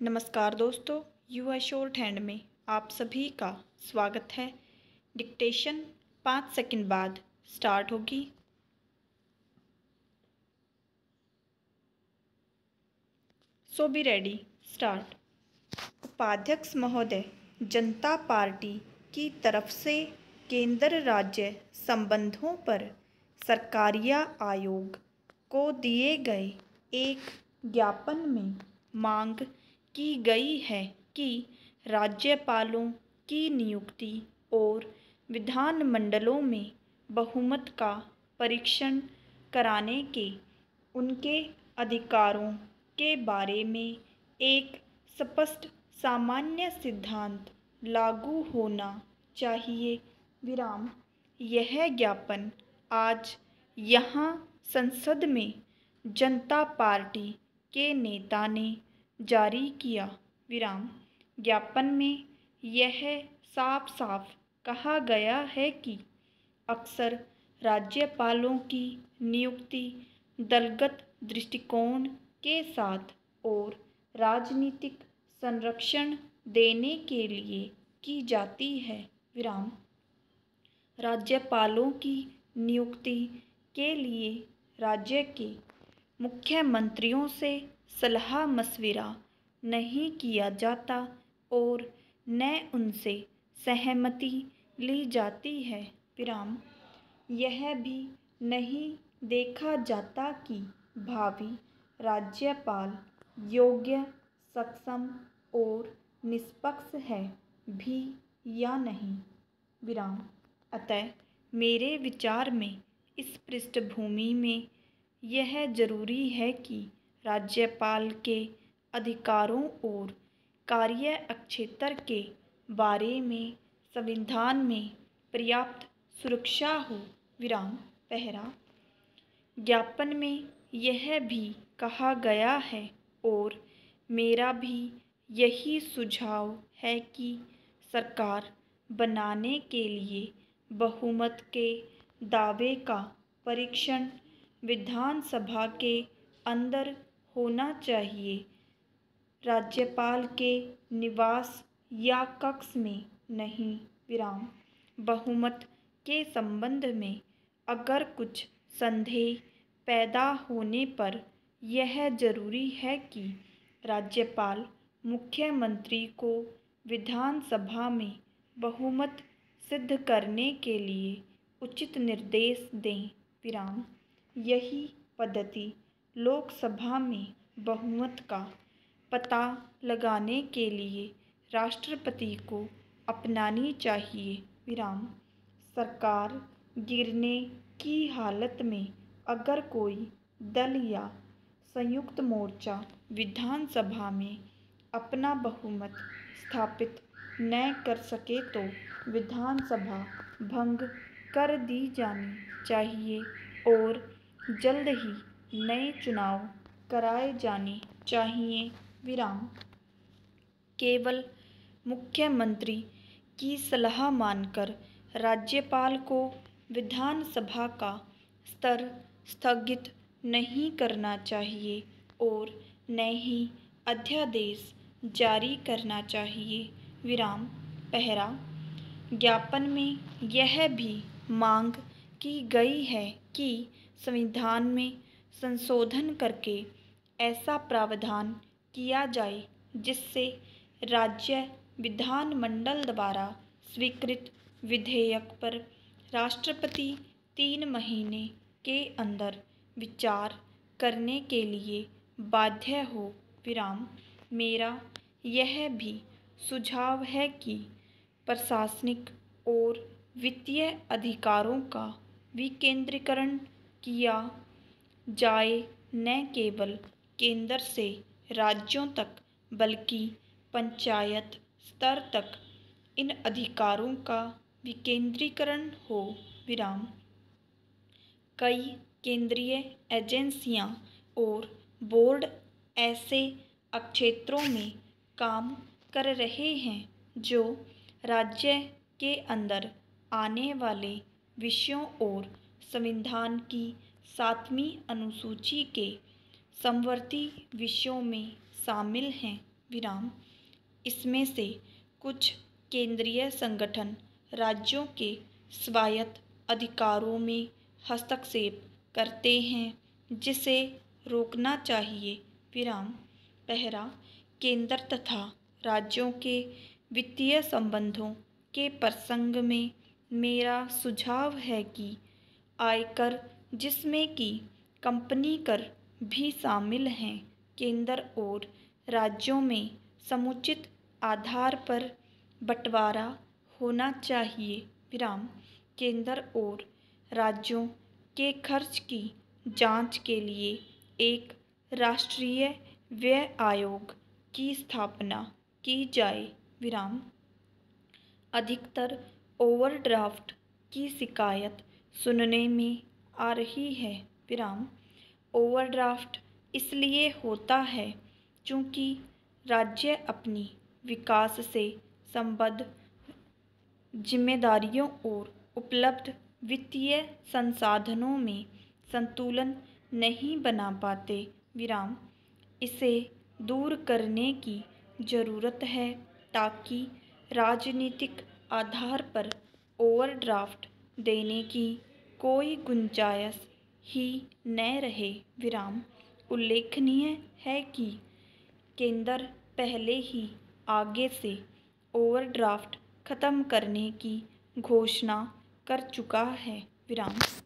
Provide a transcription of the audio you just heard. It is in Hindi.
नमस्कार दोस्तों, युवा शॉर्ट हैंड में आप सभी का स्वागत है। डिक्टेशन 5 सेकंड बाद स्टार्ट होगी। सो बी रेडी, स्टार्ट। उपाध्यक्ष महोदय, जनता पार्टी की तरफ से केंद्र राज्य संबंधों पर सरकारिया आयोग को दिए गए एक ज्ञापन में मांग की गई है कि राज्यपालों की नियुक्ति और विधानमंडलों में बहुमत का परीक्षण कराने के उनके अधिकारों के बारे में एक स्पष्ट सामान्य सिद्धांत लागू होना चाहिए। विराम। यह ज्ञापन आज यहाँ संसद में जनता पार्टी के नेता ने जारी किया। विराम। ज्ञापन में यह साफ साफ कहा गया है कि अक्सर राज्यपालों की नियुक्ति दलगत दृष्टिकोण के साथ और राजनीतिक संरक्षण देने के लिए की जाती है। विराम। राज्यपालों की नियुक्ति के लिए राज्य के मुख्यमंत्रियों से सलाह मशविरा नहीं किया जाता और न उनसे सहमति ली जाती है। विराम। यह भी नहीं देखा जाता कि भावी राज्यपाल योग्य, सक्षम और निष्पक्ष है भी या नहीं। विराम। अतः मेरे विचार में इस पृष्ठभूमि में यह जरूरी है कि राज्यपाल के अधिकारों और कार्य क्षेत्र के बारे में संविधान में पर्याप्त सुरक्षा हो। विराम। पहला, ज्ञापन में यह भी कहा गया है और मेरा भी यही सुझाव है कि सरकार बनाने के लिए बहुमत के दावे का परीक्षण विधानसभा के अंदर होना चाहिए, राज्यपाल के निवास या कक्ष में नहीं। विराम। बहुमत के संबंध में अगर कुछ संदेह पैदा होने पर यह जरूरी है कि राज्यपाल मुख्यमंत्री को विधानसभा में बहुमत सिद्ध करने के लिए उचित निर्देश दें। विराम। यही पद्धति लोकसभा में बहुमत का पता लगाने के लिए राष्ट्रपति को अपनानी चाहिए। विराम। सरकार गिरने की हालत में अगर कोई दल या संयुक्त मोर्चा विधानसभा में अपना बहुमत स्थापित न कर सके तो विधानसभा भंग कर दी जानी चाहिए और जल्द ही नए चुनाव कराए जाने चाहिए। विराम। केवल मुख्यमंत्री की सलाह मानकर राज्यपाल को विधानसभा का स्तर स्थगित नहीं करना चाहिए और न ही अध्यादेश जारी करना चाहिए। विराम। पहला, ज्ञापन में यह भी मांग की गई है कि संविधान में संशोधन करके ऐसा प्रावधान किया जाए जिससे राज्य विधानमंडल द्वारा स्वीकृत विधेयक पर राष्ट्रपति 3 महीने के अंदर विचार करने के लिए बाध्य हो। विराम। मेरा यह भी सुझाव है कि प्रशासनिक और वित्तीय अधिकारों का विकेंद्रीकरण किया जाए, न केवल केंद्र से राज्यों तक बल्कि पंचायत स्तर तक इन अधिकारों का विकेंद्रीकरण हो। विराम। कई केंद्रीय एजेंसियां और बोर्ड ऐसे क्षेत्रों में काम कर रहे हैं जो राज्य के अंदर आने वाले विषयों और संविधान की 7वीं अनुसूची के समवर्ती विषयों में शामिल हैं। विराम। इसमें से कुछ केंद्रीय संगठन राज्यों के स्वायत्त अधिकारों में हस्तक्षेप करते हैं, जिसे रोकना चाहिए। विराम। पहला, केंद्र तथा राज्यों के वित्तीय संबंधों के प्रसंग में मेरा सुझाव है कि आयकर, जिसमें कि कंपनी कर भी शामिल हैं, केंद्र और राज्यों में समुचित आधार पर बंटवारा होना चाहिए। विराम। केंद्र और राज्यों के खर्च की जांच के लिए एक राष्ट्रीय व्यय आयोग की स्थापना की जाए। विराम। अधिकतर ओवरड्राफ्ट की शिकायत सुनने में आ रही है। विराम। ओवरड्राफ्ट इसलिए होता है चूँकि राज्य अपनी विकास से संबद्ध जिम्मेदारियों और उपलब्ध वित्तीय संसाधनों में संतुलन नहीं बना पाते। विराम। इसे दूर करने की जरूरत है ताकि राजनीतिक आधार पर ओवरड्राफ्ट देने की कोई गुंजाइश ही न रहे। विराम। उल्लेखनीय है कि केंद्र पहले ही आगे से ओवरड्राफ्ट खत्म करने की घोषणा कर चुका है। विराम।